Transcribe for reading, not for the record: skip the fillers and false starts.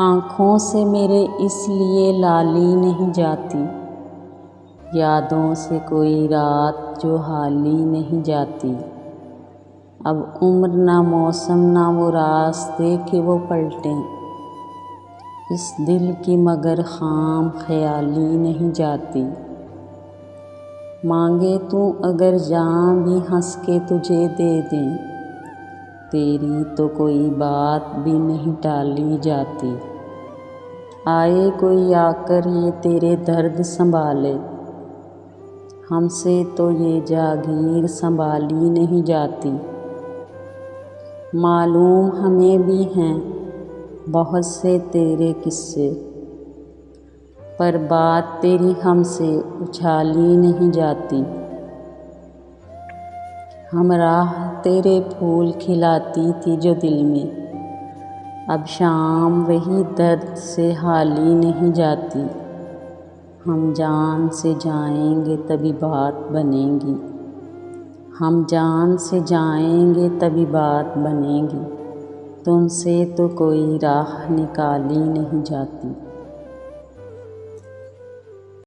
आँखों से मेरे इसलिए लाली नहीं जाती, यादों से कोई रात जो हाली नहीं जाती। अब उम्र ना मौसम ना वो रास्ते कि वो पलटें, इस दिल की मगर खाम ख्याली नहीं जाती। मांगे तू अगर जान भी हंस के तुझे दे दें, तेरी तो कोई बात भी नहीं टाली जाती। आए कोई आकर ये तेरे दर्द संभाले, हमसे तो ये जागीर संभाली नहीं जाती। मालूम हमें भी हैं बहुत से तेरे किस्से, पर बात तेरी हमसे उछाली नहीं जाती। हम राह तेरे फूल खिलाती थी जो दिल में, अब शाम वही दर्द से हाली नहीं जाती। हम जान से जाएंगे तभी बात बनेगी, हम जान से जाएंगे तभी बात बनेगी। तुमसे तो कोई राह निकाली नहीं जाती।